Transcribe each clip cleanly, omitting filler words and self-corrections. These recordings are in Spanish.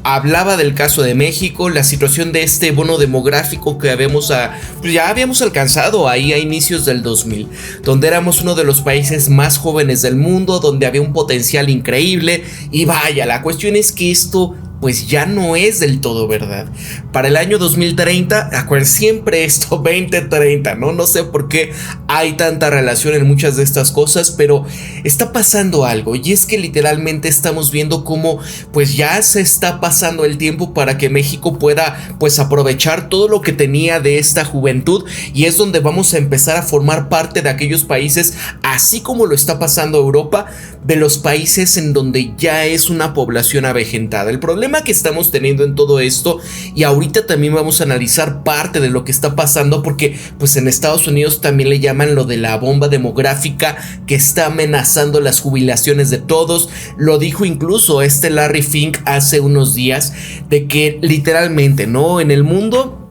hablaba del caso de México, la situación de este bono demográfico que ya habíamos alcanzado ahí a inicios del 2000, donde éramos uno de los países más jóvenes del mundo, donde había un potencial increíble. Y vaya, la cuestión es que esto pues ya no es del todo verdad. Para el año 2030, acuérdense siempre esto, 2030, ¿no? No sé por qué hay tanta relación en muchas de estas cosas, pero está pasando algo, y es que literalmente estamos viendo cómo pues ya se está pasando el tiempo para que México pueda pues aprovechar todo lo que tenía de esta juventud, y es donde vamos a empezar a formar parte de aquellos países, así como lo está pasando Europa, de los países en donde ya es una población avejentada. El problema que estamos teniendo en todo esto, y ahorita también vamos a analizar parte de lo que está pasando, porque pues en Estados Unidos también le llaman lo de la bomba demográfica que está amenazando las jubilaciones de todos. Lo dijo incluso Larry Fink hace unos días, de que literalmente, ¿no?, en el mundo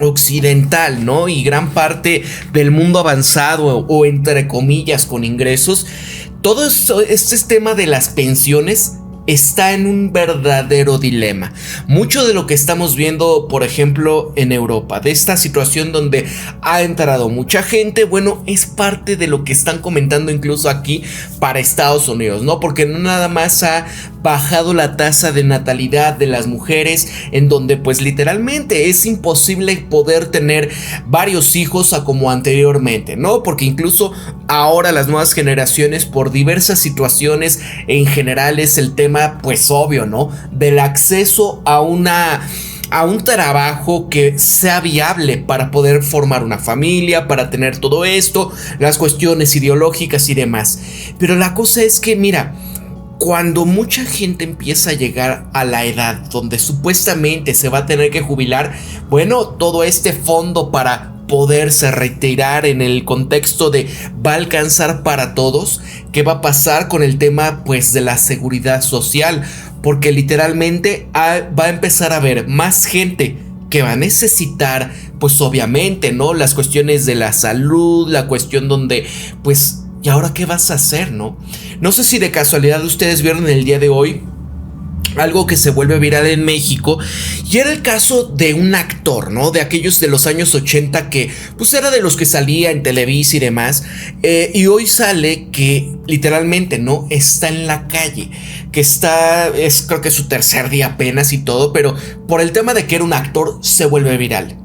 occidental, ¿no?, y gran parte del mundo avanzado o entre comillas con ingresos, todo esto, este tema de las pensiones está en un verdadero dilema. Mucho de lo que estamos viendo, por ejemplo, en Europa, de esta situación donde ha entrado mucha gente, bueno, es parte de lo que están comentando incluso aquí para Estados Unidos, ¿no? Porque no nada más ha bajado la tasa de natalidad de las mujeres, en donde pues literalmente es imposible poder tener varios hijos a como anteriormente, ¿no? Porque incluso ahora las nuevas generaciones, por diversas situaciones en general, es el tema pues obvio, ¿no?, del acceso a un trabajo que sea viable para poder formar una familia, para tener todo esto, las cuestiones ideológicas y demás. Pero la cosa es que, mira, cuando mucha gente empieza a llegar a la edad donde supuestamente se va a tener que jubilar, bueno, todo este fondo para poderse retirar en el contexto de va a alcanzar para todos, ¿qué va a pasar con el tema pues de la seguridad social? Porque literalmente va a empezar a haber más gente que va a necesitar pues obviamente, ¿no?, las cuestiones de la salud, la cuestión donde pues ¿y ahora qué vas a hacer, no? No sé si de casualidad ustedes vieron el día de hoy algo que se vuelve viral en México, y era el caso de un actor, ¿no?, de aquellos de los años 80 que pues era de los que salía en Televisa y demás, y hoy sale que literalmente, ¿no?, está en la calle, que creo que es su tercer día apenas y todo, pero por el tema de que era un actor se vuelve viral.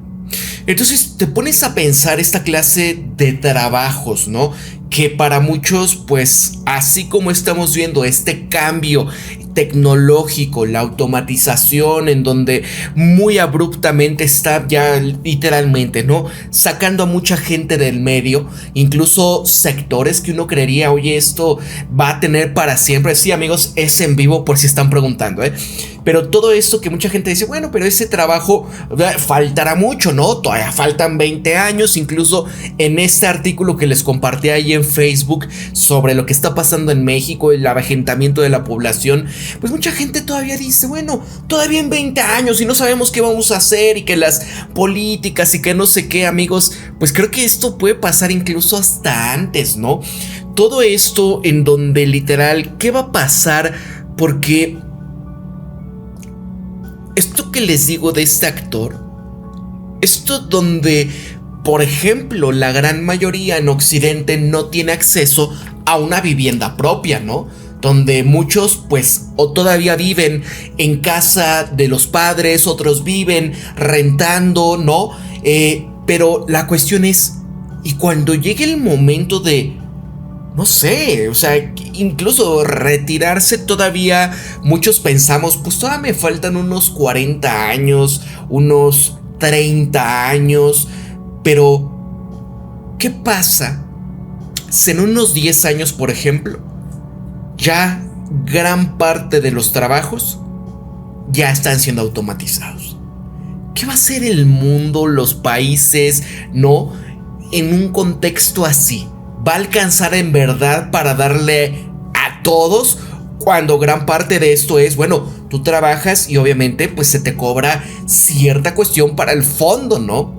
Entonces te pones a pensar esta clase de trabajos, ¿no?, que para muchos, pues así como estamos viendo este cambio tecnológico, la automatización, en donde muy abruptamente está ya literalmente, ¿no?, sacando a mucha gente del medio, incluso sectores que uno creería, oye, esto va a tener para siempre. Sí, amigos, es en vivo por si están preguntando, pero todo esto que mucha gente dice, bueno, pero ese trabajo faltará mucho, ¿no? Todavía faltan 20 años, incluso en este artículo que les compartí ahí en Facebook sobre lo que está pasando en México, el avejentamiento de la población, pues mucha gente todavía dice, bueno, todavía en 20 años y no sabemos qué vamos a hacer, y que las políticas y que no sé qué, amigos, pues creo que esto puede pasar incluso hasta antes, ¿no? Todo esto en donde literal, ¿qué va a pasar? Porque esto que les digo de este actor, esto donde, por ejemplo, la gran mayoría en Occidente no tiene acceso a una vivienda propia, ¿no?, donde muchos pues o todavía viven en casa de los padres, otros viven rentando, ¿no? Pero la cuestión es, y cuando llegue el momento de, no sé, o sea, incluso retirarse, todavía muchos pensamos, pues todavía me faltan unos 40 años, unos 30 años, pero ¿qué pasa si en unos 10 años, por ejemplo, ya gran parte de los trabajos ya están siendo automatizados? ¿Qué va a ser el mundo, los países, no, en un contexto así? ¿Va a alcanzar en verdad para darle a todos, cuando gran parte de esto es, bueno, tú trabajas y obviamente pues se te cobra cierta cuestión para el fondo, ¿no?,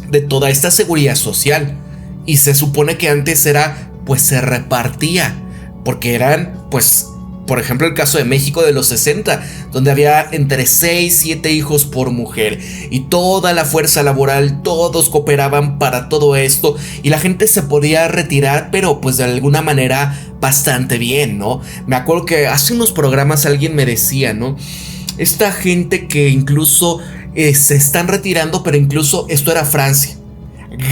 de toda esta seguridad social? Y se supone que antes era, pues se repartía, porque eran pues por ejemplo, el caso de México de los 60, donde había entre 6 y 7 hijos por mujer y toda la fuerza laboral, todos cooperaban para todo esto y la gente se podía retirar, pero pues de alguna manera bastante bien, ¿no? Me acuerdo que hace unos programas alguien me decía, ¿no? Esta gente que incluso se están retirando, pero incluso esto era Francia,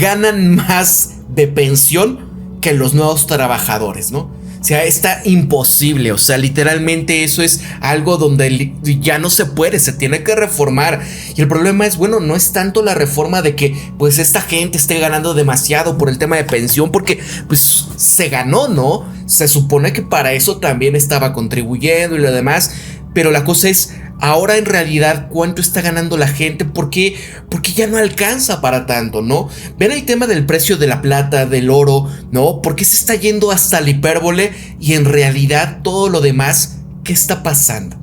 ganan más de pensión que los nuevos trabajadores, ¿no? O sea, está imposible, o sea, literalmente eso es algo donde ya no se puede, se tiene que reformar. Y el problema es, bueno, no es tanto la reforma de que pues esta gente esté ganando demasiado por el tema de pensión, porque pues se ganó, ¿no? Se supone que para eso también estaba contribuyendo y lo demás, pero la cosa es, ahora en realidad, ¿cuánto está ganando la gente? ¿Por qué? Porque ya no alcanza para tanto, ¿no? Ven el tema del precio de la plata, del oro, ¿no? ¿Por qué se está yendo hasta la hipérbole? Y en realidad todo lo demás, ¿qué está pasando?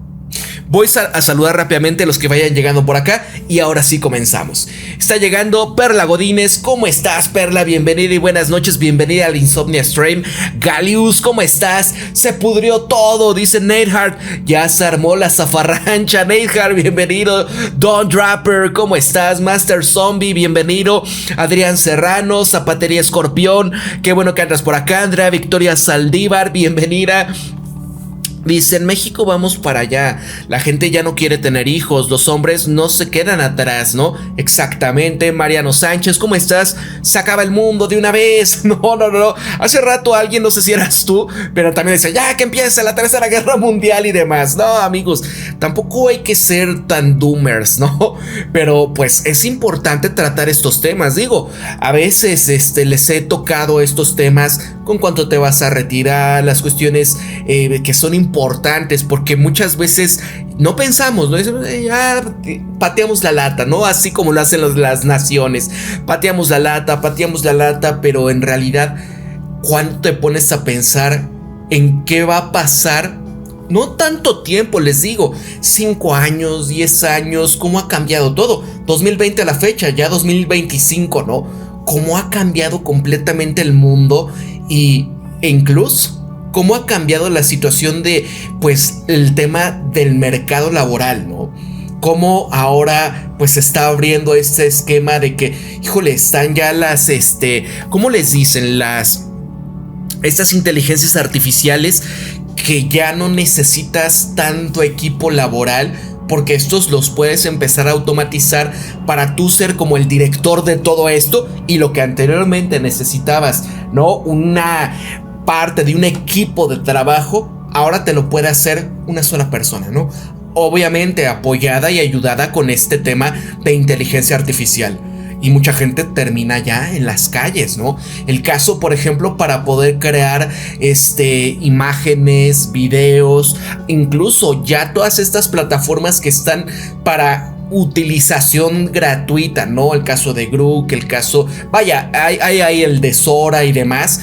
Voy a saludar rápidamente a los que vayan llegando por acá y ahora sí comenzamos. Está llegando Perla Godínez. ¿Cómo estás, Perla? Bienvenida y buenas noches. Bienvenida al Insomnia Stream. Galius, ¿cómo estás? Se pudrió todo, dice Neidhart. Ya se armó la zafarrancha. Neidhart, bienvenido. Don Draper, ¿cómo estás? Master Zombie, bienvenido. Adrián Serrano, Zapatería Escorpión. Qué bueno que andas por acá, Andrea. Victoria Saldívar, bienvenida. Dice, en México vamos para allá, la gente ya no quiere tener hijos, los hombres no se quedan atrás, ¿no? Exactamente. Mariano Sánchez, ¿cómo estás? Se acaba el mundo de una vez. No, hace rato alguien, no sé si eras tú, pero también dice, ya que empiece la tercera guerra mundial y demás. No, amigos, tampoco hay que ser tan doomers, ¿no? Pero pues es importante tratar estos temas, digo, a veces les he tocado estos temas, con cuánto te vas a retirar, las cuestiones que son importantes, porque muchas veces no pensamos, ¿no? Ya pateamos la lata, ¿no? Así como lo hacen las naciones, pateamos la lata, pero en realidad, ¿cuánto te pones a pensar en qué va a pasar? No tanto tiempo, les digo, 5 años, 10 años, ¿cómo ha cambiado todo? 2020 a la fecha, ya 2025, ¿no? ¿Cómo ha cambiado completamente el mundo? E incluso cómo ha cambiado la situación de, pues, el tema del mercado laboral, ¿no? Cómo ahora, pues, se está abriendo este esquema de que, híjole, están ya las, ¿cómo les dicen? Estas inteligencias artificiales que ya no necesitas tanto equipo laboral, porque estos los puedes empezar a automatizar para tú ser como el director de todo esto, y lo que anteriormente necesitabas, ¿no? Una parte de un equipo de trabajo, ahora te lo puede hacer una sola persona, ¿no? Obviamente apoyada y ayudada con este tema de inteligencia artificial. Y mucha gente termina ya en las calles, ¿no? El caso, por ejemplo, para poder crear imágenes, videos, incluso ya todas estas plataformas que están para utilización gratuita, ¿no? El caso de Grok, el caso, vaya, hay el de Sora y demás.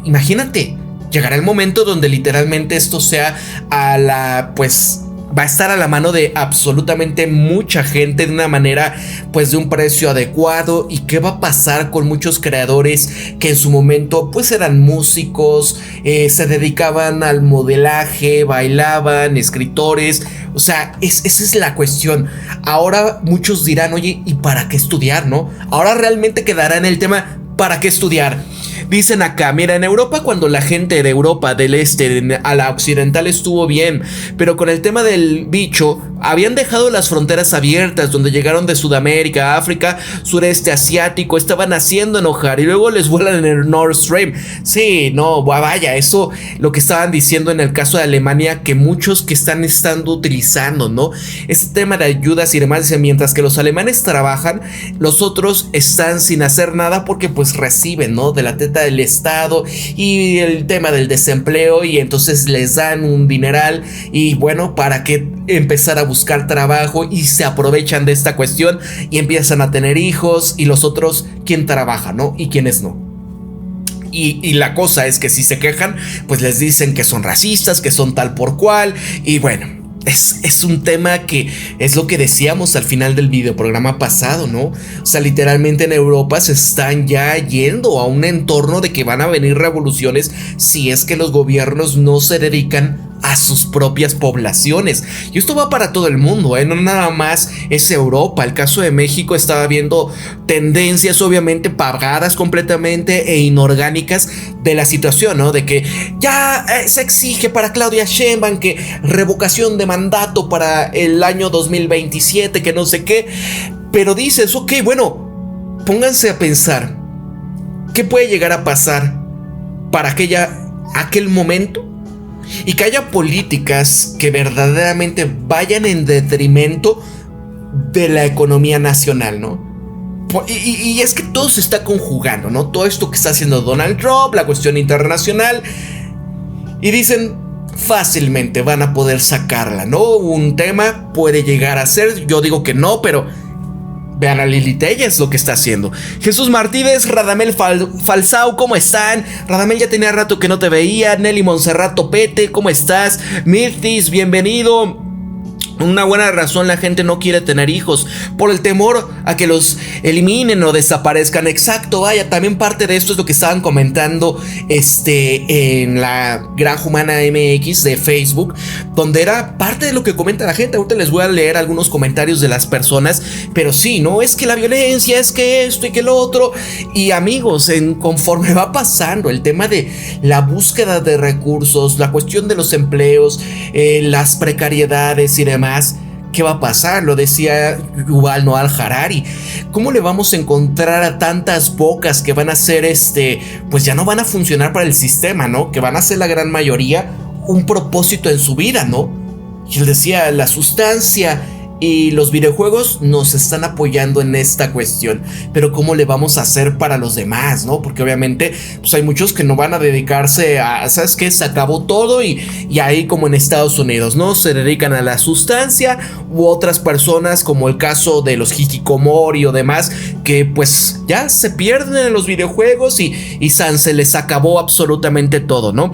Imagínate, llegará el momento donde literalmente esto sea va a estar a la mano de absolutamente mucha gente de una manera, pues, de un precio adecuado. ¿Y qué va a pasar con muchos creadores que en su momento, pues, eran músicos, se dedicaban al modelaje, bailaban, escritores? O sea, esa es la cuestión. Ahora muchos dirán, oye, ¿y para qué estudiar, no? Ahora realmente quedará en el tema, ¿para qué estudiar? Dicen acá, mira, en Europa, cuando la gente de Europa del este a la occidental estuvo bien, pero con el tema del bicho, habían dejado las fronteras abiertas, donde llegaron de Sudamérica, África, sureste asiático, estaban haciendo enojar y luego les vuelan en el Nord Stream. Sí, no, vaya, eso lo que estaban diciendo en el caso de Alemania, que muchos que están utilizando, ¿no? Este tema de ayudas y demás, dicen, mientras que los alemanes trabajan, los otros están sin hacer nada porque pues reciben, ¿no? De la teta del Estado y el tema del desempleo, y entonces les dan un dineral y bueno, para que empezar a buscar trabajo, y se aprovechan de esta cuestión y empiezan a tener hijos, y los otros, ¿quién trabaja, no? Y quiénes no. Y la cosa es que si se quejan, pues les dicen que son racistas, que son tal por cual, y bueno, es un tema que es lo que decíamos al final del videoprograma pasado, ¿no? O sea, literalmente en Europa se están ya yendo a un entorno de que van a venir revoluciones si es que los gobiernos no se dedican a sus propias poblaciones. Y esto va para todo el mundo, no nada más es Europa. El caso de México estaba viendo tendencias obviamente pagadas completamente e inorgánicas de la situación, ¿no? De que ya se exige para Claudia Sheinbaum que revocación de mandato para el año 2027, que no sé qué. Pero dices, ok, bueno, pónganse a pensar, ¿qué puede llegar a pasar para aquel momento? Y que haya políticas que verdaderamente vayan en detrimento de la economía nacional, ¿no? Y es que todo se está conjugando, ¿no? Todo esto que está haciendo Donald Trump, la cuestión internacional. Y dicen, fácilmente van a poder sacarla, ¿no? Un tema puede llegar a ser, yo digo que no, pero vean a Lili Telles lo que está haciendo. Jesús Martínez, Radamel Falsao, ¿cómo están? Radamel, ya tenía rato que no te veía. Nelly Montserrat Topete, ¿cómo estás? Mirtis, bienvenido. Una buena razón la gente no quiere tener hijos por el temor a que los eliminen o desaparezcan. Exacto, vaya, también parte de esto es lo que estaban comentando en la Granja Humana MX de Facebook, donde era parte de lo que comenta la gente. Ahorita les voy a leer algunos comentarios de las personas, pero sí, no es que la violencia, es que esto y que lo otro. Y amigos, conforme va pasando el tema de la búsqueda de recursos, la cuestión de los empleos, las precariedades y demás, ¿qué va a pasar? Lo decía Yuval Noah Harari. ¿Cómo le vamos a encontrar a tantas bocas que van a ser pues ya no van a funcionar para el sistema, ¿no? Que van a ser la gran mayoría un propósito en su vida, ¿no? Y él decía, la sustancia y los videojuegos nos están apoyando en esta cuestión, pero ¿cómo le vamos a hacer para los demás, no? Porque obviamente pues hay muchos que no van a dedicarse a, ¿sabes qué? Se acabó todo y ahí como en Estados Unidos, ¿no? Se dedican a la sustancia, u otras personas como el caso de los hikikomori o demás, que pues ya se pierden en los videojuegos y se les acabó absolutamente todo, ¿no?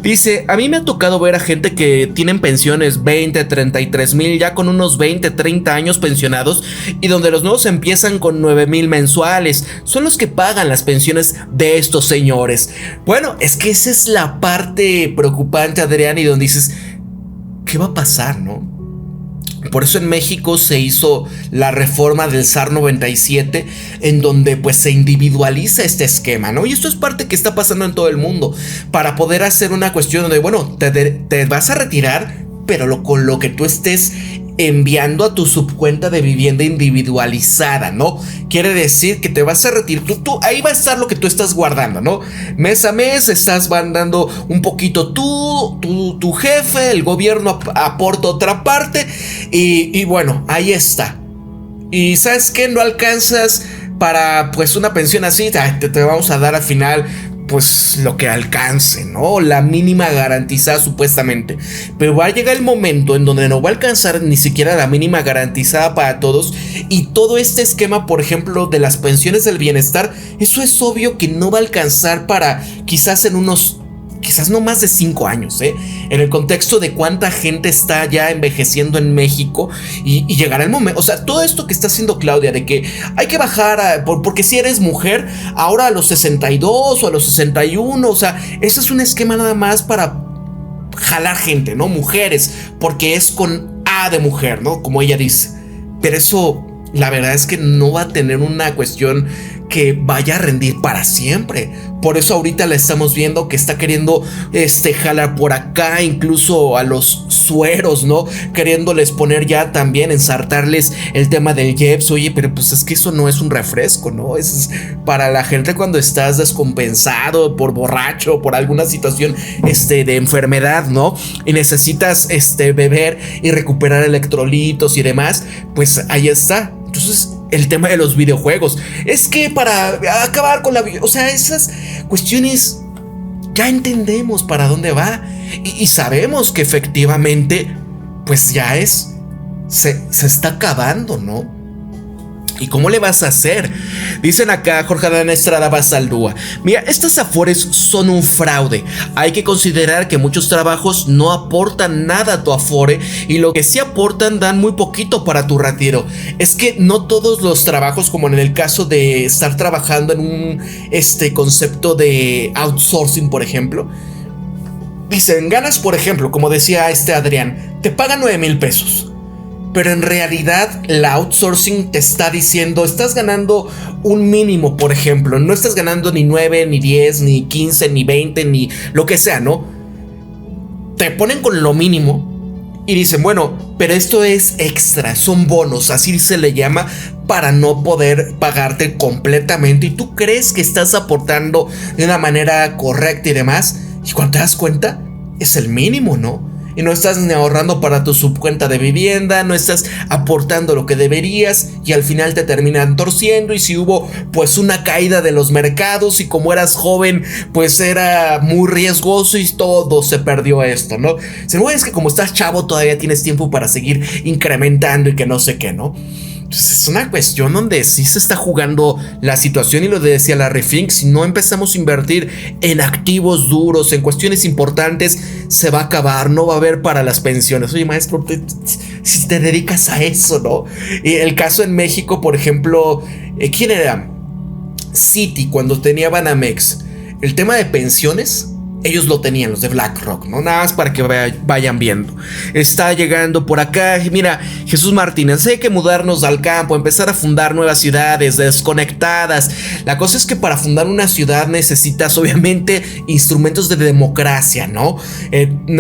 Dice, a mí me ha tocado ver a gente que tienen pensiones 20, 33 mil, ya con unos 20, 30 años pensionados, y donde los nuevos empiezan con 9,000 mensuales. Son los que pagan las pensiones de estos señores. Bueno, es que esa es la parte preocupante, Adrián, y donde dices, ¿qué va a pasar, no? Por eso en México se hizo la reforma del SAR 97, en donde pues se individualiza este esquema, ¿no? Y esto es parte que está pasando en todo el mundo, para poder hacer una cuestión donde, bueno, te vas a retirar, pero con lo que tú estés enviando a tu subcuenta de vivienda individualizada, ¿no? Quiere decir que te vas a retirar, tú ahí va a estar lo que tú estás guardando, ¿no? Mes a mes estás mandando un poquito tu jefe, el gobierno aporta otra parte y bueno, ahí está. Y ¿sabes qué? No alcanzas para pues una pensión así, te vamos a dar al final pues lo que alcance, ¿no? La mínima garantizada supuestamente. Pero va a llegar el momento en donde no va a alcanzar ni siquiera la mínima garantizada para todos. Y todo este esquema, por ejemplo, de las pensiones del bienestar, eso es obvio que no va a alcanzar para quizás no más de 5 años, en el contexto de cuánta gente está ya envejeciendo en México y llegará el momento, o sea, todo esto que está haciendo Claudia de que hay que bajar porque si eres mujer, ahora a los 62 o a los 61, o sea, eso es un esquema nada más para jalar gente, ¿no? Mujeres, porque es con A de mujer, ¿no? Como ella dice, pero eso, la verdad es que no va a tener una cuestión que vaya a rendir para siempre. Por eso ahorita la estamos viendo que está queriendo jalar por acá, incluso a los sueros, ¿no? Queriéndoles poner ya también, ensartarles el tema del IEPS. Oye, pero pues es que eso no es un refresco, ¿no? Es para la gente cuando estás descompensado, por borracho, por alguna situación de enfermedad, ¿no? Y necesitas beber y recuperar electrolitos y demás, pues ahí está. Entonces, el tema de los videojuegos es que para acabar con o sea, esas cuestiones ya entendemos para dónde va y sabemos que efectivamente pues ya se está acabando, ¿no? ¿Y cómo le vas a hacer? Dicen acá Jorge Adán Estrada Basaldúa. Mira, estas afores son un fraude. Hay que considerar que muchos trabajos no aportan nada a tu afore y lo que sí aportan dan muy poquito para tu retiro. Es que no todos los trabajos, como en el caso de estar trabajando en un concepto de outsourcing, por ejemplo, dicen, ganas, por ejemplo, como decía Adrián, te pagan 9,000 pesos. Pero en realidad la outsourcing te está diciendo, estás ganando un mínimo, por ejemplo. No estás ganando ni 9, ni 10, ni 15, ni 20, ni lo que sea, ¿no? Te ponen con lo mínimo y dicen, bueno, pero esto es extra, son bonos, así se le llama, para no poder pagarte completamente. Y tú crees que estás aportando de una manera correcta y demás. Y cuando te das cuenta, es el mínimo, ¿no? Y no estás ni ahorrando para tu subcuenta de vivienda, no estás aportando lo que deberías y al final te terminan torciendo. Y si hubo pues una caída de los mercados y como eras joven pues era muy riesgoso y todo se perdió esto, ¿no? Es que como estás chavo todavía tienes tiempo para seguir incrementando y que no sé qué, ¿no? Entonces es una cuestión donde sí se está jugando la situación y lo decía Larry Fink, si no empezamos a invertir en activos duros, en cuestiones importantes, se va a acabar, no va a haber para las pensiones. Oye, maestro, si te dedicas a eso, ¿no? Y el caso en México, por ejemplo, ¿quién era? Citi, cuando tenía Banamex, el tema de pensiones, ellos lo tenían, los de BlackRock, ¿no? Nada más para que vayan viendo. Está llegando por acá, mira, Jesús Martínez, hay que mudarnos al campo, empezar a fundar nuevas ciudades desconectadas. La cosa es que para fundar una ciudad necesitas obviamente instrumentos de democracia, ¿no?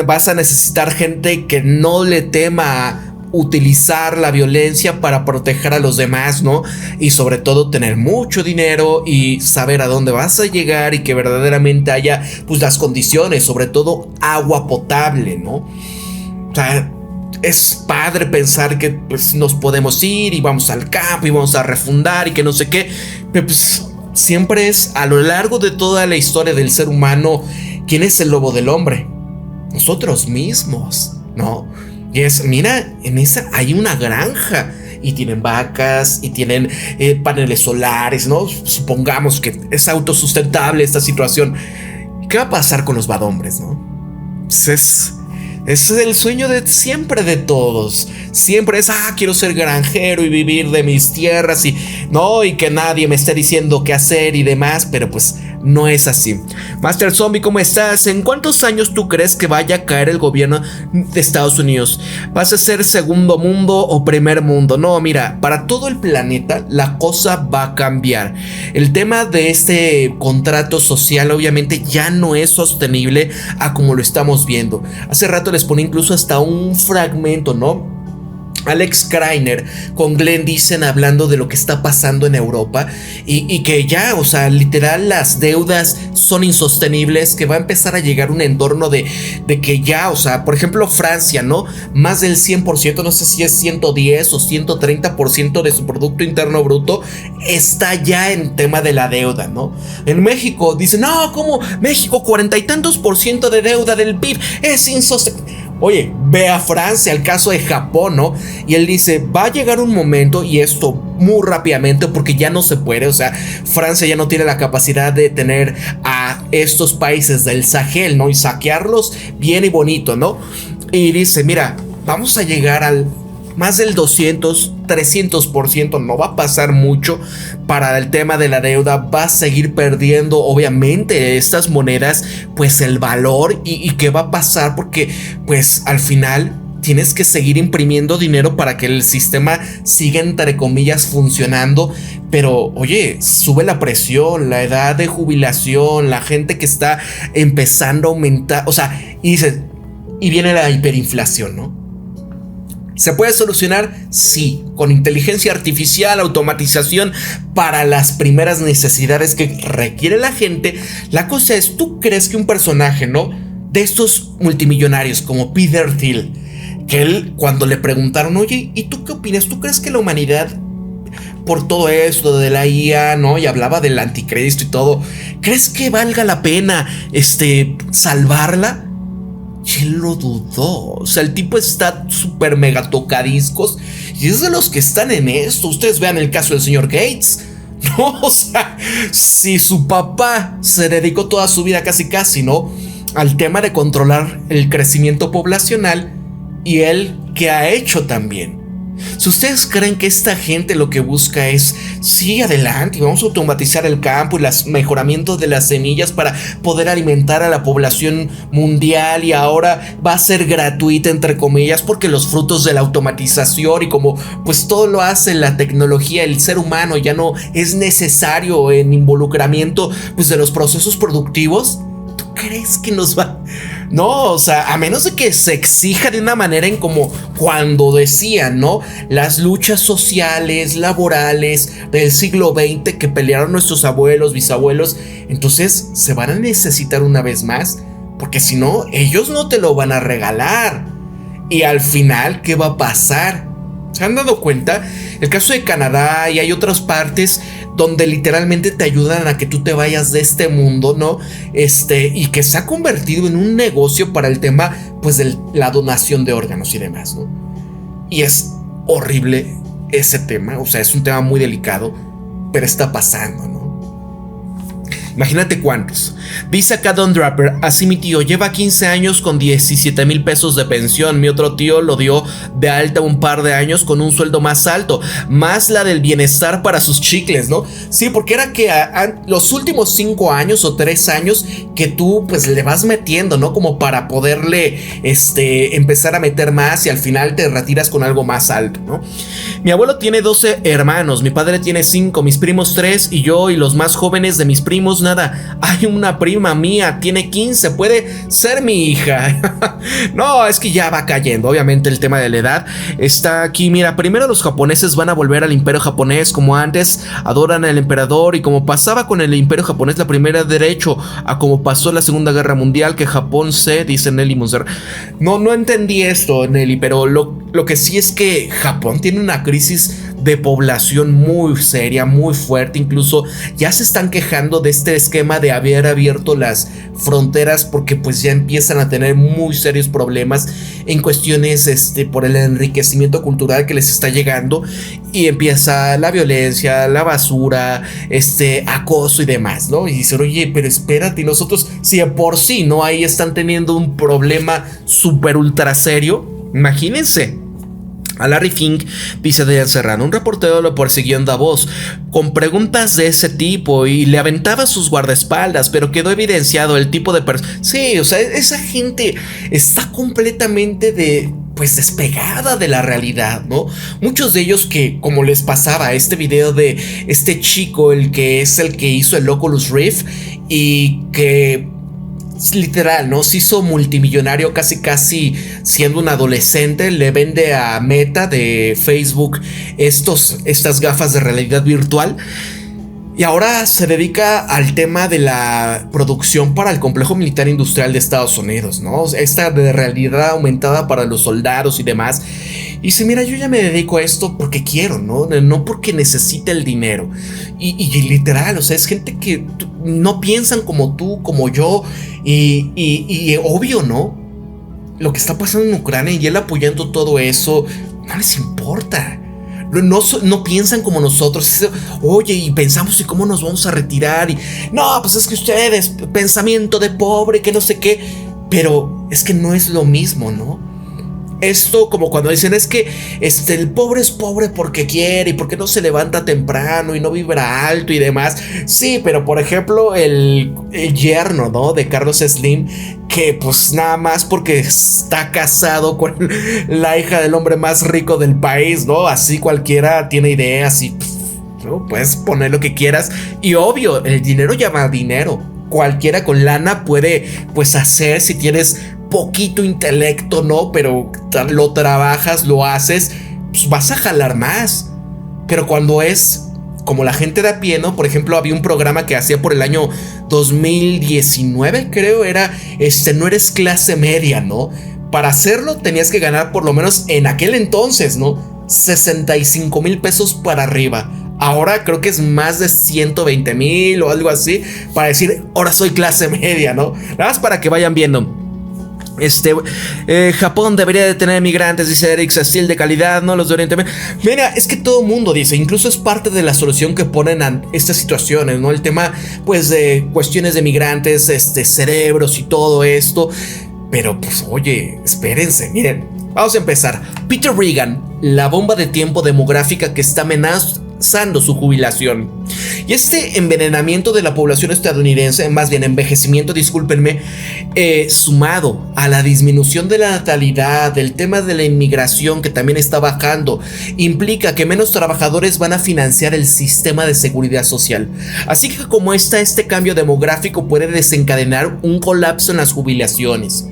Vas a necesitar gente que no le tema utilizar la violencia para proteger a los demás, ¿no? Y sobre todo tener mucho dinero y saber a dónde vas a llegar y que verdaderamente haya pues las condiciones, sobre todo agua potable, ¿no? O sea, es padre pensar que pues nos podemos ir y vamos al campo y vamos a refundar y que no sé qué, pero pues siempre es a lo largo de toda la historia del ser humano, ¿quién es el lobo del hombre? Nosotros mismos, ¿no? Y es, mira, en esa hay una granja y tienen vacas y tienen paneles solares, ¿no? Supongamos que es autosustentable esta situación. ¿Qué va a pasar con los badombres, no? Pues es el sueño de siempre de todos. Siempre es, quiero ser granjero y vivir de mis tierras y no, y que nadie me esté diciendo qué hacer y demás, pero pues no es así. Master Zombie, ¿cómo estás? ¿En cuántos años tú crees que vaya a caer el gobierno de Estados Unidos? ¿Vas a ser segundo mundo o primer mundo? No, mira, para todo el planeta la cosa va a cambiar. El tema de este contrato social obviamente ya no es sostenible a como lo estamos viendo. Hace rato les pone incluso hasta un fragmento, ¿no? Alex Kreiner con Glenn dicen hablando de lo que está pasando en Europa y que ya, o sea, literal las deudas son insostenibles, que va a empezar a llegar un entorno de que ya, o sea, por ejemplo Francia, ¿no? Más del 100%, no sé si es 110 o 130% de su Producto Interno Bruto está ya en tema de la deuda, ¿no? En México dicen, no, ¿cómo? México 40 y tantos % de deuda del PIB es insostenible. Oye, ve a Francia, el caso de Japón, ¿no? Y él dice, va a llegar un momento, y esto muy rápidamente, porque ya no se puede, o sea, Francia ya no tiene la capacidad de tener a estos países del Sahel, ¿no? Y saquearlos bien y bonito, ¿no? Y dice, mira, vamos a llegar al más del 200, 300%, no va a pasar mucho para el tema de la deuda, va a seguir perdiendo obviamente estas monedas pues el valor y qué va a pasar porque pues al final tienes que seguir imprimiendo dinero para que el sistema siga entre comillas funcionando, pero oye, sube la presión, la edad de jubilación, la gente que está empezando a aumentar, o sea, y viene la hiperinflación, ¿no? ¿Se puede solucionar? Sí, con inteligencia artificial, automatización para las primeras necesidades que requiere la gente. La cosa es, ¿tú crees que un personaje, ¿no? De estos multimillonarios como Peter Thiel, que él cuando le preguntaron, oye, ¿y tú qué opinas? ¿Tú crees que la humanidad, por todo esto de la IA, ¿no? Y hablaba del anticristo y todo, ¿crees que valga la pena salvarla? Y él lo dudó. O sea, el tipo está súper mega tocadiscos y es de los que están en esto. Ustedes vean el caso del señor Gates, ¿no? O sea, si su papá se dedicó toda su vida casi, ¿no? Al tema de controlar el crecimiento poblacional, y él, ¿qué ha hecho también? Si ustedes creen que esta gente lo que busca es, sí, adelante, vamos a automatizar el campo y el mejoramiento de las semillas para poder alimentar a la población mundial, y ahora va a ser gratuita entre comillas porque los frutos de la automatización y como pues todo lo hace la tecnología, el ser humano ya no es necesario en involucramiento pues de los procesos productivos, ¿tú crees que nos va? No, o sea, a menos de que se exija de una manera en como cuando decían, ¿no? Las luchas sociales, laborales del siglo XX que pelearon nuestros abuelos, bisabuelos, entonces se van a necesitar una vez más, porque si no, ellos no te lo van a regalar. Y al final, ¿qué va a pasar? ¿Se han dado cuenta? El caso de Canadá, y hay otras partes donde literalmente te ayudan a que tú te vayas de este mundo, ¿no? Y que se ha convertido en un negocio para el tema, pues, de la donación de órganos y demás, ¿no? Y es horrible ese tema, o sea, es un tema muy delicado, pero está pasando, ¿no? Imagínate cuántos. Dice acá Don Draper, así mi tío lleva 15 años con 17,000 pesos de pensión. Mi otro tío lo dio de alta un par de años con un sueldo más alto, más la del bienestar para sus chicles, ¿no? Sí, porque era que los últimos 5 años o 3 años que tú pues le vas metiendo, ¿no? Como para poderle empezar a meter más y al final te retiras con algo más alto, ¿no? Mi abuelo tiene 12 hermanos, mi padre tiene 5, mis primos 3 y yo, y los más jóvenes de mis primos nada. Hay una prima mía, tiene 15, puede ser mi hija. No, es que ya va cayendo, obviamente el tema de la edad está aquí. Mira, primero los japoneses van a volver al imperio japonés como antes, adoran al emperador, y como pasaba con el imperio japonés la primera derecho a como pasó la segunda guerra mundial, que Japón se, dice Nelly Monser. No entendí esto, Nelly, pero lo que sí es que Japón tiene una crisis de población muy seria, muy fuerte. Incluso ya se están quejando de este esquema de haber abierto las fronteras, porque pues ya empiezan a tener muy serios problemas en cuestiones por el enriquecimiento cultural que les está llegando, y empieza la violencia, la basura, acoso y demás, ¿no? Y dicen, oye, pero espérate, nosotros si de por sí, ¿no? Ahí están teniendo un problema súper ultra serio, imagínense. A Larry Fink, dice Dean Serrano, un reportero lo persiguió en Davos con preguntas de ese tipo y le aventaba sus guardaespaldas, pero quedó evidenciado el tipo de persona. Sí, o sea, esa gente está completamente despegada de la realidad, ¿no? Muchos de ellos que, como les pasaba este video de este chico, el que hizo el Oculus Rift y que literal, ¿no? Se hizo multimillonario casi siendo un adolescente. Le vende a Meta de Facebook estas gafas de realidad virtual. Y ahora se dedica al tema de la producción para el complejo militar industrial de Estados Unidos, ¿no? Esta de realidad aumentada para los soldados y demás. Y dice, mira, yo ya me dedico a esto porque quiero, ¿no? No porque necesite el dinero. Y literal, o sea, es gente que no piensan como tú, como yo. Y obvio, ¿no? Lo que está pasando en Ucrania y él apoyando todo eso, no les importa. No piensan como nosotros. Oye, y pensamos, ¿y cómo nos vamos a retirar? Y no, pues es que ustedes, pensamiento de pobre, que no sé qué. Pero es que no es lo mismo, ¿no? Esto como cuando dicen es que el pobre es pobre porque quiere y porque no se levanta temprano y no vibra alto y demás. Sí, pero por ejemplo el yerno, ¿no? De Carlos Slim, que pues nada más porque está casado con la hija del hombre más rico del país, ¿no? Así cualquiera tiene ideas y ¿no? Puedes poner lo que quieras. Y obvio, el dinero llama dinero. Cualquiera con lana puede pues hacer, si tienes poquito intelecto, ¿no? Pero lo trabajas, lo haces, pues vas a jalar más. Pero cuando es como la gente de a pie, ¿no? Por ejemplo, había un programa que hacía por el año 2019, creo, era no eres clase media, ¿no? Para hacerlo tenías que ganar por lo menos en aquel entonces, ¿no? 65,000 pesos para arriba. Ahora creo que es más de 120,000 o algo así, para decir, ahora soy clase media, ¿no? Nada más para que vayan viendo. Japón debería de tener migrantes, dice Eric Cecil, de calidad, ¿no? Los de Oriente Medio. Mira, es que todo mundo dice, incluso es parte de la solución que ponen a estas situaciones, ¿no? El tema, pues, de cuestiones de migrantes, cerebros y todo esto. Pero, pues, oye, espérense, miren, vamos a empezar. Peter Regan la bomba de tiempo demográfica que está amenazando su jubilación. Y este envenenamiento de la población estadounidense, más bien envejecimiento, discúlpenme, sumado a la disminución de la natalidad, del tema de la inmigración que también está bajando, implica que menos trabajadores van a financiar el sistema de seguridad social. Así que como este cambio demográfico puede desencadenar un colapso en las jubilaciones.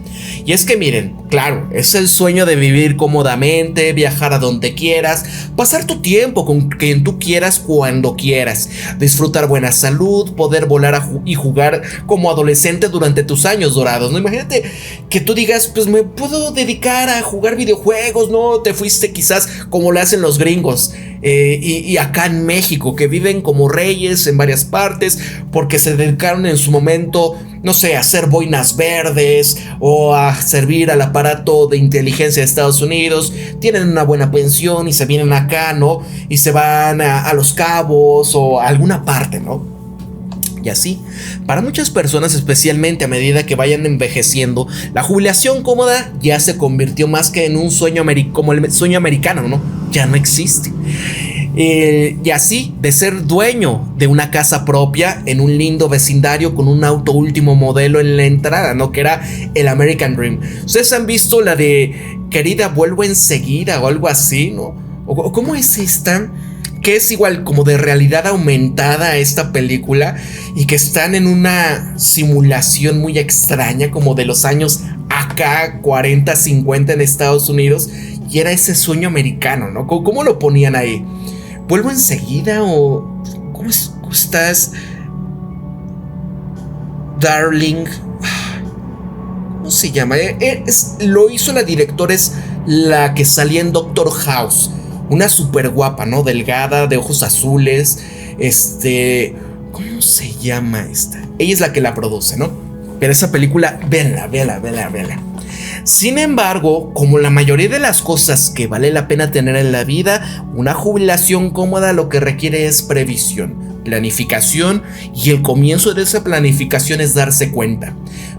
Y es que miren, claro, es el sueño de vivir cómodamente, viajar a donde quieras, pasar tu tiempo con quien tú quieras cuando quieras, disfrutar buena salud, poder volar y jugar como adolescente durante tus años dorados, ¿no? Imagínate que tú digas, pues me puedo dedicar a jugar videojuegos, ¿no? Te fuiste quizás como lo hacen los gringos. Y acá en México, que viven como reyes en varias partes porque se dedicaron en su momento, no sé, a hacer boinas verdes o a servir al aparato de inteligencia de Estados Unidos, tienen una buena pensión y se vienen acá, ¿no? Y se van a Los Cabos o a alguna parte, ¿no? Y así, para muchas personas, especialmente a medida que vayan envejeciendo, la jubilación cómoda ya se convirtió más que en un sueño como el sueño americano, ¿no? Ya no existe. Y así, de ser dueño de una casa propia en un lindo vecindario con un auto último modelo en la entrada, ¿no? Que era el American Dream. Ustedes han visto la de Querida, vuelvo enseguida o algo así, ¿no? ¿O cómo es esta? Que es igual como de realidad aumentada esta película y que están en una simulación muy extraña como de los años acá 40, 50 en Estados Unidos, y era ese sueño americano, ¿no? ¿Cómo lo ponían ahí? ¿Vuelvo enseguida o cómo estás, darling? ¿Cómo se llama? Lo hizo la directora, es la que salía en Doctor House. Una súper guapa, ¿no? Delgada, de ojos azules. ¿Cómo se llama esta? Ella es la que la produce, ¿no? Pero esa película, véanla. Sin embargo, como la mayoría de las cosas que vale la pena tener en la vida, una jubilación cómoda lo que requiere es previsión, planificación, y el comienzo de esa planificación es darse cuenta.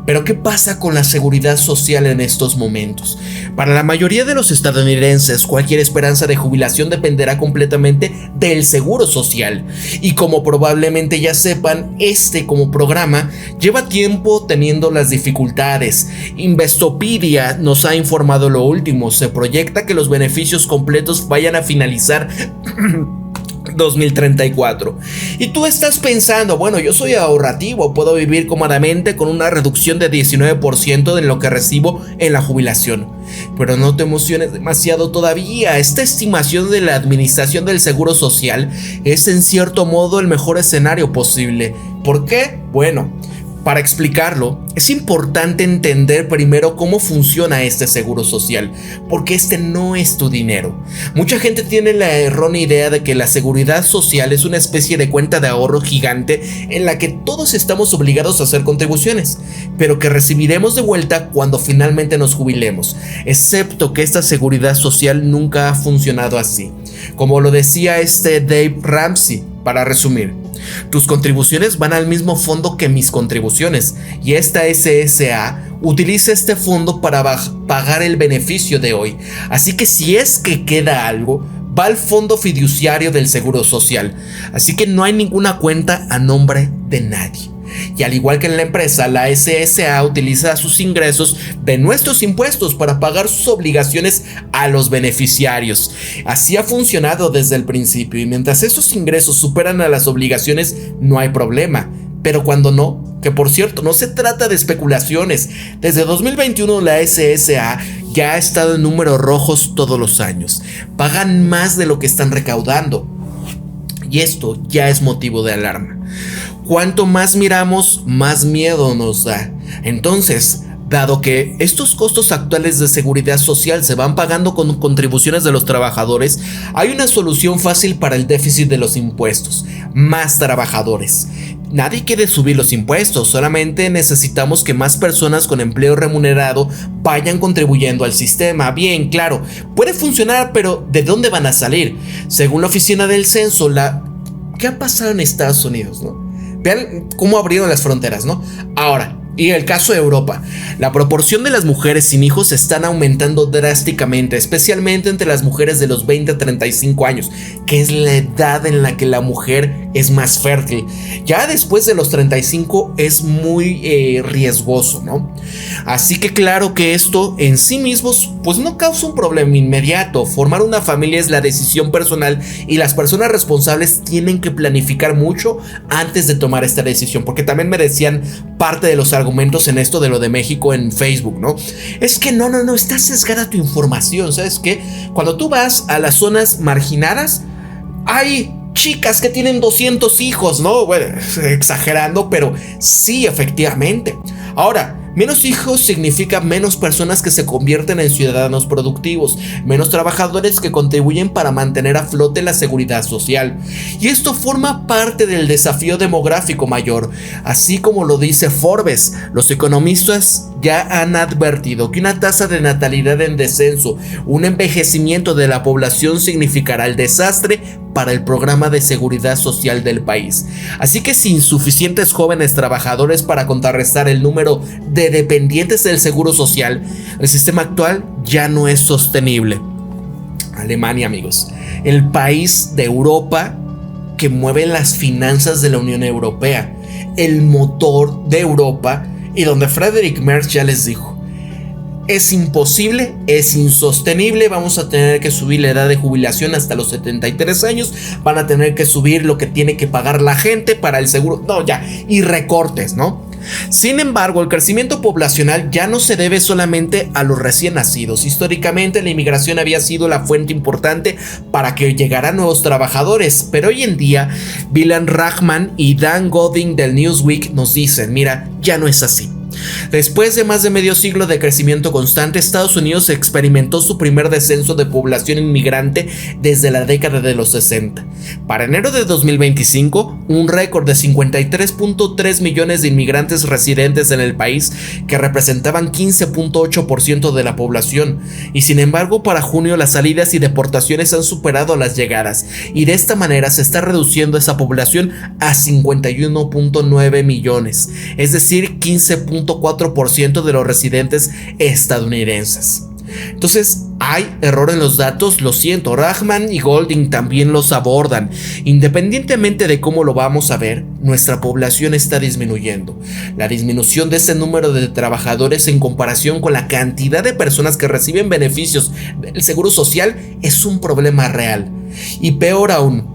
Pero ¿qué pasa con la seguridad social en estos momentos? Para la mayoría de los estadounidenses, cualquier esperanza de jubilación dependerá completamente del seguro social. Y como probablemente ya sepan, como programa lleva tiempo teniendo las dificultades. Investopedia nos ha informado lo último. Se proyecta que los beneficios completos vayan a finalizar 2034. Y tú estás pensando, bueno, yo soy ahorrativo, puedo vivir cómodamente con una reducción de 19% de lo que recibo en la jubilación. Pero no te emociones demasiado todavía. Esta estimación de la Administración del Seguro Social es en cierto modo el mejor escenario posible. ¿Por qué? Bueno, para explicarlo, es importante entender primero cómo funciona este seguro social, porque no es tu dinero. Mucha gente tiene la errónea idea de que la seguridad social es una especie de cuenta de ahorro gigante en la que todos estamos obligados a hacer contribuciones, pero que recibiremos de vuelta cuando finalmente nos jubilemos, excepto que esta seguridad social nunca ha funcionado así. Como lo decía Dave Ramsey, para resumir, tus contribuciones van al mismo fondo que mis contribuciones, y esta SSA utiliza este fondo para pagar el beneficio de hoy. Así que si es que queda algo, va al fondo fiduciario del Seguro Social. Así que no hay ninguna cuenta a nombre de nadie. Y al igual que en la empresa, la SSA utiliza sus ingresos de nuestros impuestos para pagar sus obligaciones a los beneficiarios. Así ha funcionado desde el principio, y mientras esos ingresos superan a las obligaciones, no hay problema. Pero cuando no, que por cierto, no se trata de especulaciones, desde 2021 la SSA ya ha estado en números rojos todos los años. Pagan más de lo que están recaudando. Y esto ya es motivo de alarma. Cuanto más miramos, más miedo nos da. Entonces, dado que estos costos actuales de seguridad social se van pagando con contribuciones de los trabajadores, hay una solución fácil para el déficit de los impuestos: más trabajadores. Nadie quiere subir los impuestos, solamente necesitamos que más personas con empleo remunerado vayan contribuyendo al sistema. Bien, claro, puede funcionar, pero ¿de dónde van a salir? Según la oficina del censo, ¿qué ha pasado en Estados Unidos, no? Vean cómo abrieron las fronteras, ¿no? Ahora, Y el caso de Europa, la proporción de las mujeres sin hijos están aumentando drásticamente, especialmente entre las mujeres de los 20 a 35 años, que es la edad en la que la mujer es más fértil. Ya después de los 35 es muy riesgoso, ¿no? Así que claro que esto en sí mismo pues no causa un problema inmediato. Formar una familia es la decisión personal y las personas responsables tienen que planificar mucho antes de tomar esta decisión, porque también me decían parte de los argumentos en esto de lo de México en Facebook, ¿no? Es que no, está sesgada tu información, ¿sabes qué? Cuando tú vas a las zonas marginadas, hay chicas que tienen 200 hijos, ¿no? Bueno, exagerando, pero sí, efectivamente. Ahora, menos hijos significa menos personas que se convierten en ciudadanos productivos, menos trabajadores que contribuyen para mantener a flote la seguridad social. Y esto forma parte del desafío demográfico mayor. Así como lo dice Forbes, los economistas ya han advertido que una tasa de natalidad en descenso, un envejecimiento de la población significará el desastre para el programa de seguridad social del país. Así que sin suficientes jóvenes trabajadores para contrarrestar el número de dependientes del seguro social, el sistema actual ya no es sostenible. Alemania, amigos, el país de Europa que mueve las finanzas de la Unión Europea, el motor de Europa, y donde Friedrich Merz ya les dijo: es imposible, es insostenible, vamos a tener que subir la edad de jubilación hasta los 73 años, van a tener que subir lo que tiene que pagar la gente para el seguro, y recortes, ¿no? Sin embargo, el crecimiento poblacional ya no se debe solamente a los recién nacidos. Históricamente, la inmigración había sido la fuente importante para que llegaran nuevos trabajadores, pero hoy en día, Bilan Rahman y Dan Godin del Newsweek nos dicen: mira, ya no es así. Después de más de medio siglo de crecimiento constante, Estados Unidos experimentó su primer descenso de población inmigrante desde la década de los 60. Para enero de 2025, un récord de 53.3 millones de inmigrantes residentes en el país, que representaban 15.8% de la población. Y sin embargo, para junio las salidas y deportaciones han superado las llegadas, y de esta manera se está reduciendo esa población a 51.9 millones, es decir, 15.4% de los residentes estadounidenses. Entonces, hay error en los datos, lo siento. Rahman y Golding también los abordan. Independientemente de cómo lo vamos a ver, nuestra población está disminuyendo. La disminución de ese número de trabajadores en comparación con la cantidad de personas que reciben beneficios del seguro social es un problema real. Y peor aún,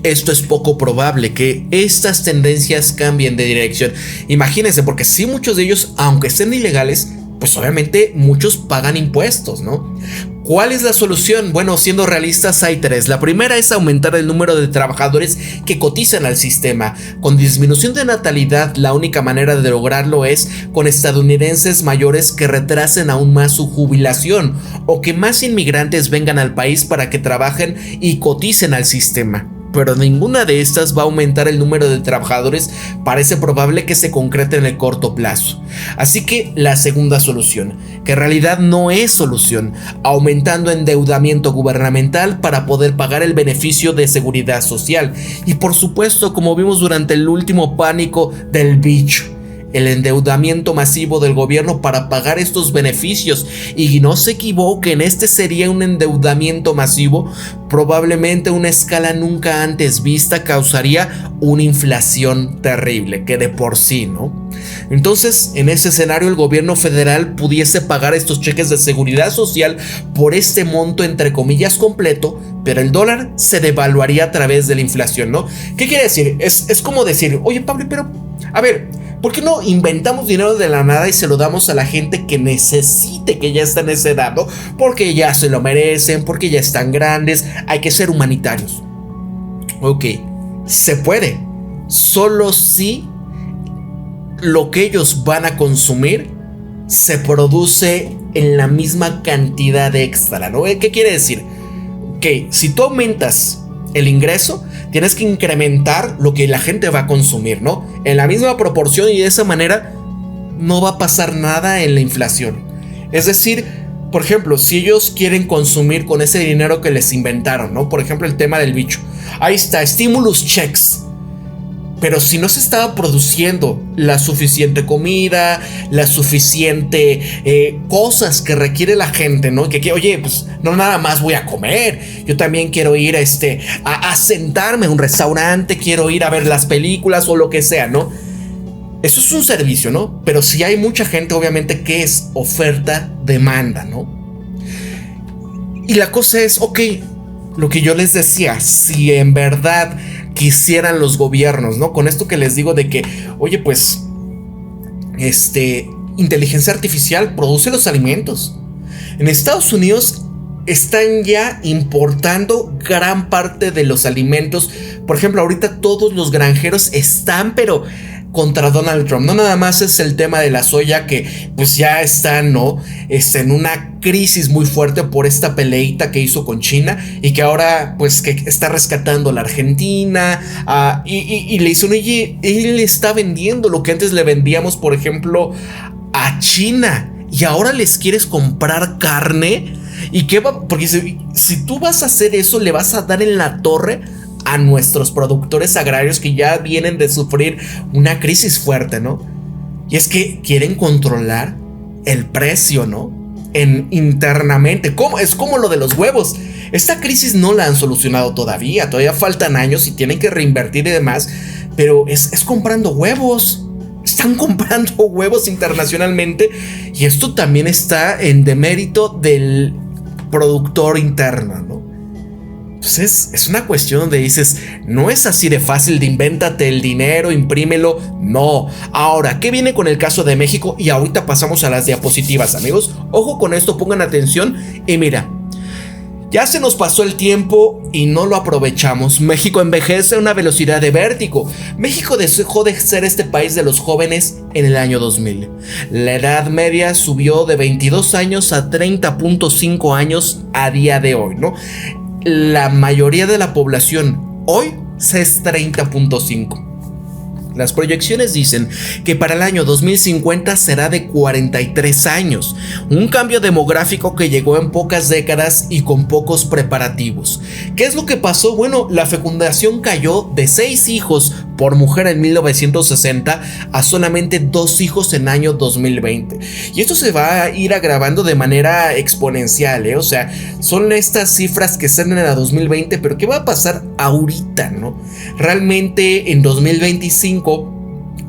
esto es poco probable que estas tendencias cambien de dirección. Imagínense, porque sí, muchos de ellos, aunque estén ilegales, pues obviamente muchos pagan impuestos, ¿no? ¿Cuál es la solución? Bueno, siendo realistas, hay tres. La primera es aumentar el número de trabajadores que cotizan al sistema. Con disminución de natalidad, la única manera de lograrlo es con estadounidenses mayores que retrasen aún más su jubilación, o que más inmigrantes vengan al país para que trabajen y coticen al sistema. Pero ninguna de estas va a aumentar el número de trabajadores. Parece probable que se concrete en el corto plazo. Así que la segunda solución, que en realidad no es solución, aumentando endeudamiento gubernamental para poder pagar el beneficio de seguridad social. Y por supuesto, como vimos durante el último pánico del bicho, el endeudamiento masivo del gobierno para pagar estos beneficios. Y no se equivoquen, este sería un endeudamiento masivo. Probablemente una escala nunca antes vista causaría una inflación terrible, que de por sí, ¿no? Entonces, en ese escenario, el gobierno federal pudiese pagar estos cheques de seguridad social por este monto entre comillas completo, pero el dólar se devaluaría a través de la inflación, ¿no? ¿Qué quiere decir? Es como decir: oye, Pablo, pero a ver, ¿por qué no inventamos dinero de la nada y se lo damos a la gente que necesite, que ya está en esa edad, ¿no? Porque ya se lo merecen, porque ya están grandes, hay que ser humanitarios. Ok, se puede, solo si lo que ellos van a consumir se produce en la misma cantidad extra, ¿no? ¿Qué quiere decir? Que si tú aumentas el ingreso, tienes que incrementar lo que la gente va a consumir, ¿no? En la misma proporción, y de esa manera no va a pasar nada en la inflación. Es decir, por ejemplo, si ellos quieren consumir con ese dinero que les inventaron, ¿no? Por ejemplo, el tema del bicho. Ahí está, stimulus checks. Pero si no se estaba produciendo la suficiente comida, la suficiente cosas que requiere la gente, ¿no? Que oye, pues no nada más voy a comer, yo también quiero ir a sentarme a un restaurante, quiero ir a ver las películas o lo que sea, ¿no? Eso es un servicio, ¿no? Pero si hay mucha gente, obviamente, que es oferta-demanda, ¿no? Y la cosa es, ok, lo que yo les decía, si en verdad quisieran los gobiernos, ¿no? Con esto que les digo de que, oye, pues, inteligencia artificial produce los alimentos. En Estados Unidos están ya importando gran parte de los alimentos. Por ejemplo, ahorita todos los granjeros están, pero contra Donald Trump. No nada más es el tema de la soya, que pues ya está, ¿no? En una crisis muy fuerte por esta peleita que hizo con China y que ahora pues que está rescatando a la Argentina, y le dicen, oye, él está vendiendo lo que antes le vendíamos, por ejemplo, a China, y ahora les quieres comprar carne. ¿Y qué va? Porque si tú vas a hacer eso, le vas a dar en la torre a nuestros productores agrarios que ya vienen de sufrir una crisis fuerte, ¿no? Y es que quieren controlar el precio, ¿no? Internamente. Es como lo de los huevos. Esta crisis no la han solucionado todavía faltan años y tienen que reinvertir y demás, pero es comprando huevos. Están comprando huevos internacionalmente y esto también está en demérito del productor interno, ¿no? Entonces es una cuestión donde dices, no es así de fácil de invéntate el dinero, imprímelo, no. Ahora, ¿qué viene con el caso de México? Y ahorita pasamos a las diapositivas, amigos. Ojo con esto, pongan atención y mira, ya se nos pasó el tiempo y no lo aprovechamos. México envejece a una velocidad de vértigo. México dejó de ser este país de los jóvenes en el año 2000. La edad media subió de 22 años a 30.5 años a día de hoy, ¿no? La mayoría de la población hoy es 30.5. Las proyecciones dicen que para el año 2050 será de 43 años, un cambio demográfico que llegó en pocas décadas y con pocos preparativos. ¿Qué es lo que pasó? Bueno, la fecundación cayó de 6 hijos por mujer en 1960 a solamente 2 hijos en año 2020. Y esto se va a ir agravando de manera exponencial, ¿eh? O sea, son estas cifras que salen a 2020, pero ¿qué va a pasar ahorita, no? Realmente en 2025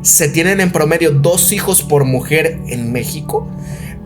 se tienen en promedio 2 hijos por mujer en México.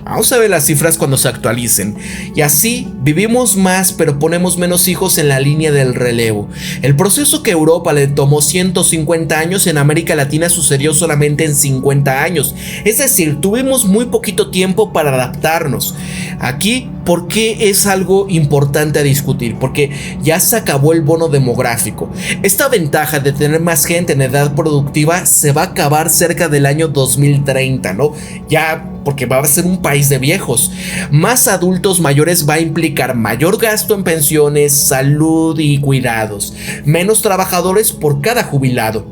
Vamos a ver las cifras cuando se actualicen. Y así vivimos más, pero ponemos menos hijos en la línea del relevo. El proceso que a Europa le tomó 150 años, en América Latina sucedió solamente en 50 años. Es decir, tuvimos muy poquito tiempo para adaptarnos. Aquí, ¿por qué es algo importante a discutir? Porque ya se acabó el bono demográfico. Esta ventaja de tener más gente en edad productiva se va a acabar cerca del año 2030, ¿no? Ya porque va a ser un país de viejos. Más adultos mayores va a implicar mayor gasto en pensiones, salud y cuidados. Menos trabajadores por cada jubilado.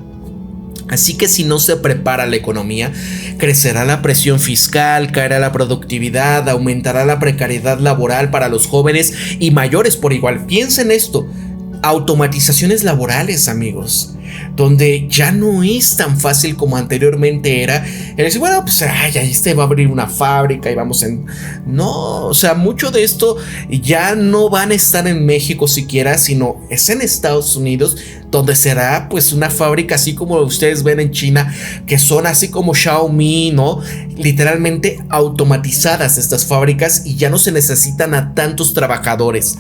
Así que si no se prepara la economía, crecerá la presión fiscal, caerá la productividad, aumentará la precariedad laboral para los jóvenes y mayores por igual. Piensen esto, automatizaciones laborales, amigos, donde ya no es tan fácil como anteriormente era. El decir, bueno, pues ahí va a abrir una fábrica y vamos en... No, o sea, mucho de esto ya no van a estar en México siquiera, sino es en Estados Unidos, donde será pues una fábrica así como ustedes ven en China, que son así como Xiaomi, ¿no? Literalmente automatizadas estas fábricas y ya no se necesitan a tantos trabajadores.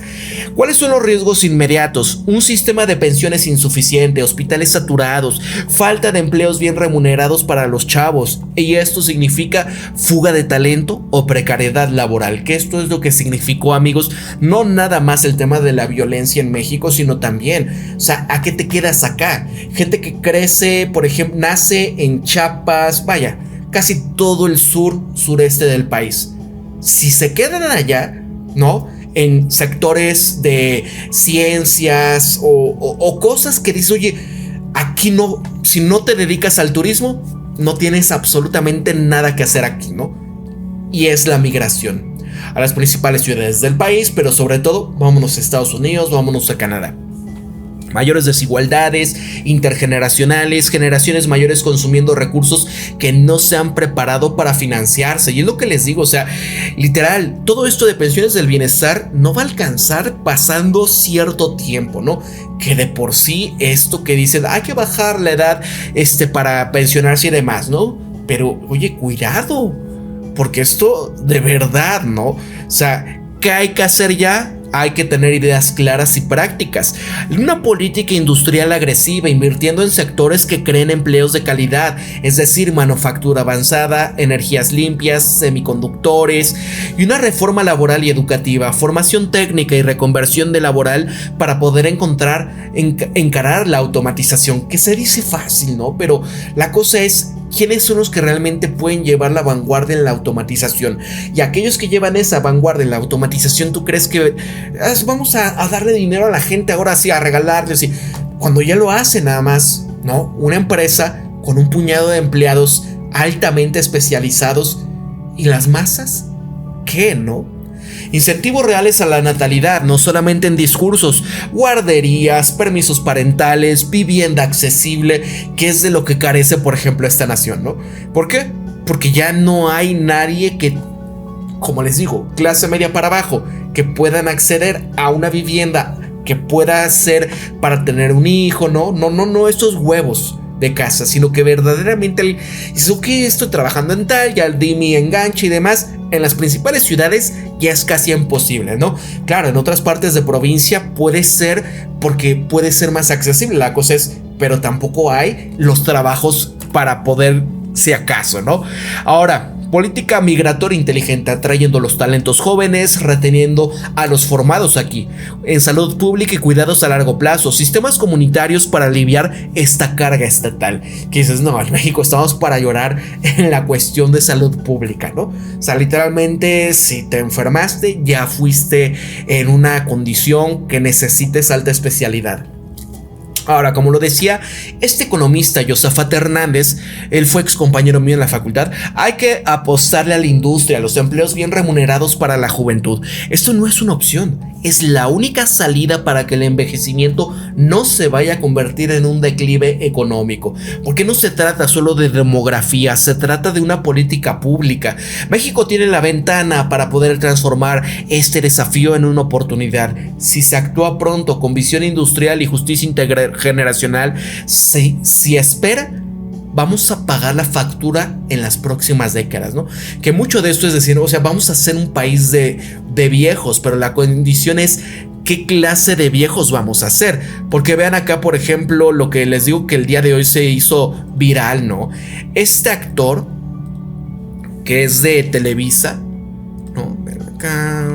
¿Cuáles son los riesgos inmediatos? Un sistema de pensiones insuficiente, hospitales saturados, falta de empleos bien remunerados para los chavos, y esto significa fuga de talento o precariedad laboral, que esto es lo que significó, amigos, no nada más el tema de la violencia en México, sino también, o sea, ¿a qué te quedas acá? Gente que crece, por ejemplo, nace en Chiapas, vaya, casi todo el sureste del país. Si se quedan allá, ¿no? En sectores de ciencias o cosas que dices, oye, aquí no, si no te dedicas al turismo, no tienes absolutamente nada que hacer aquí, ¿no? Y es la migración a las principales ciudades del país, pero sobre todo, vámonos a Estados Unidos, vámonos a Canadá. mayores desigualdades intergeneracionales, generaciones mayores consumiendo recursos que no se han preparado para financiarse. Y es lo que les digo, o sea, literal, todo esto de pensiones del bienestar no va a alcanzar pasando cierto tiempo, ¿no? Que de por sí esto que dicen, hay que bajar la edad para pensionarse y demás, ¿no? Pero, oye, cuidado, porque esto de verdad, ¿no? O sea, ¿qué hay que hacer ya? Hay que tener ideas claras y prácticas. Una política industrial agresiva, invirtiendo en sectores que creen empleos de calidad, es decir, manufactura avanzada, energías limpias, semiconductores, y una reforma laboral y educativa, formación técnica y reconversión de laboral para poder encarar la automatización, que se dice fácil, ¿no? Pero la cosa es, ¿quiénes son los que realmente pueden llevar la vanguardia en la automatización? Y aquellos que llevan esa vanguardia en la automatización, ¿tú crees que vamos a darle dinero a la gente ahora sí, a regalarle así? Cuando ya lo hacen nada más, ¿no? Una empresa con un puñado de empleados altamente especializados. ¿Y las masas? ¿Qué, no? Incentivos reales a la natalidad, no solamente en discursos, guarderías, permisos parentales, vivienda accesible, que es de lo que carece, por ejemplo, esta nación, ¿no? ¿Por qué? Porque ya no hay nadie que, como les digo, clase media para abajo, que puedan acceder a una vivienda que pueda ser para tener un hijo, no estos huevos de casa, sino que verdaderamente dice, ok, estoy trabajando en tal, ya di mi enganche y demás. En las principales ciudades ya es casi imposible, ¿no? Claro, en otras partes de provincia puede ser, porque puede ser más accesible, la cosa es, pero tampoco hay los trabajos para poder, si acaso, ¿no? Ahora, política migratoria inteligente, atrayendo los talentos jóvenes, reteniendo a los formados aquí. En salud pública y cuidados a largo plazo, sistemas comunitarios para aliviar esta carga estatal. Que dices, no, en México estamos para llorar en la cuestión de salud pública, ¿no? O sea, literalmente, si te enfermaste, ya fuiste en una condición que necesites alta especialidad. Ahora, como lo decía este economista Josafat Hernández, él fue ex compañero mío en la facultad, hay que apostarle a la industria, a los empleos bien remunerados para la juventud. Esto no es una opción, es la única salida para que el envejecimiento no se vaya a convertir en un declive económico. Porque no se trata solo de demografía, se trata de una política pública. México tiene la ventana para poder transformar este desafío en una oportunidad. Si se actúa pronto, con visión industrial y justicia generacional, si espera, vamos a pagar la factura en las próximas décadas, ¿no? Que mucho de esto es decir, o sea, vamos a ser un país de viejos, pero la condición es qué clase de viejos vamos a ser. Porque vean acá, por ejemplo, lo que les digo que el día de hoy se hizo viral, ¿no? Este actor, que es de Televisa, ¿no? Ven acá,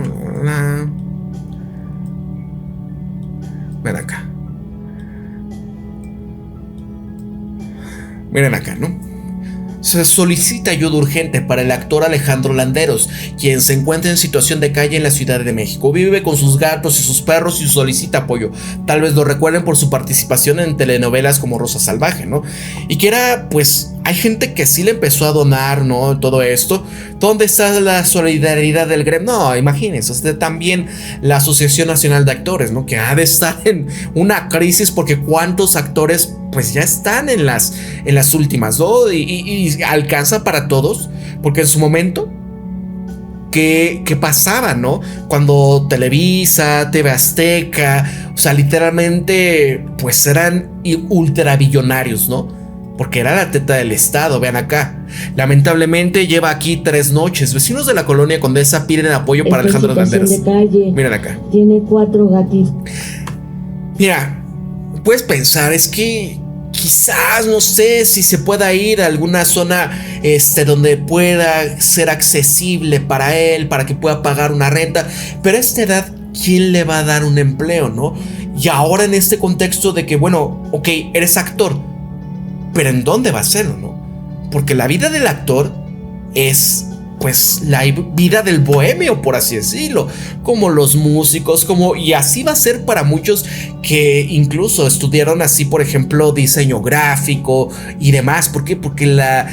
ven acá. Miren acá, ¿no? Se solicita ayuda urgente para el actor Alejandro Landeros, quien se encuentra en situación de calle en la Ciudad de México. Vive con sus gatos y sus perros y solicita apoyo. Tal vez lo recuerden por su participación en telenovelas como Rosa Salvaje, ¿no? Y que era, pues, hay gente que sí le empezó a donar, ¿no? Todo esto. ¿Dónde está la solidaridad del gremio? No, imagínense, usted también la Asociación Nacional de Actores, ¿no? Que ha de estar en una crisis porque cuántos actores pues ya están en las últimas, ¿no? Y alcanza para todos, porque en su momento, ¿qué pasaba, no? Cuando Televisa, TV Azteca, o sea, literalmente, pues eran ultrabillonarios, ¿no? Porque era la teta del Estado, vean acá. Lamentablemente lleva aquí 3 noches. Vecinos de la colonia Condesa piden apoyo para Alejandro Landeros. Miren acá. Tiene 4 gatitos. Mira, puedes pensar, es que quizás, no sé si se pueda ir a alguna zona donde pueda ser accesible para él, para que pueda pagar una renta. Pero a esta edad, ¿quién le va a dar un empleo, no? Y ahora en este contexto de que, bueno, ok, eres actor, pero ¿en dónde va a serlo, no? Porque la vida del actor es, pues, la vida del bohemio, por así decirlo, como los músicos, y así va a ser para muchos que incluso estudiaron así, por ejemplo, diseño gráfico y demás. ¿Por qué? Porque la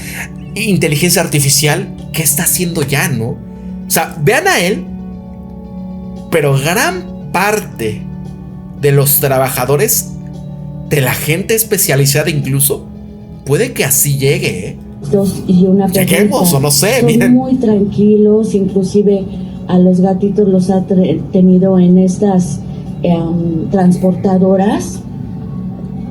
inteligencia artificial, ¿qué está haciendo ya, no? O sea, vean a él, pero gran parte de los trabajadores de la gente especializada incluso. Puede que así llegue, ¿eh? Y una pregunta, lleguemos, o no sé, son miren. muy tranquilos, inclusive a los gatitos los ha tenido en estas transportadoras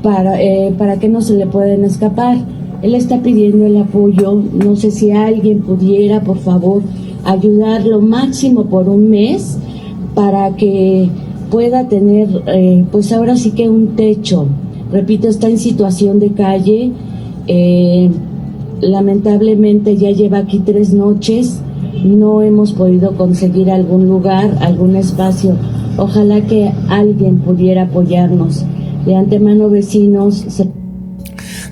para que no se le pueden escapar. Él está pidiendo el apoyo, no sé si alguien pudiera, por favor, ayudarlo máximo por un mes para que pueda tener, pues ahora sí que un techo. Repito, está en situación de calle, lamentablemente ya lleva aquí 3 noches, no hemos podido conseguir algún lugar, algún espacio. Ojalá que alguien pudiera apoyarnos. De antemano, vecinos,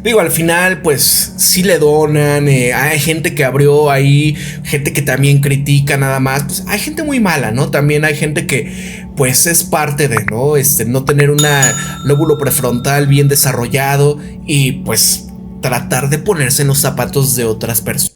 Digo, al final, pues sí le donan. Hay gente que abrió ahí, gente que también critica nada más. Pues hay gente muy mala, ¿no? También hay gente que, pues es parte de, ¿no? No tener un lóbulo prefrontal bien desarrollado y, pues, tratar de ponerse en los zapatos de otras personas.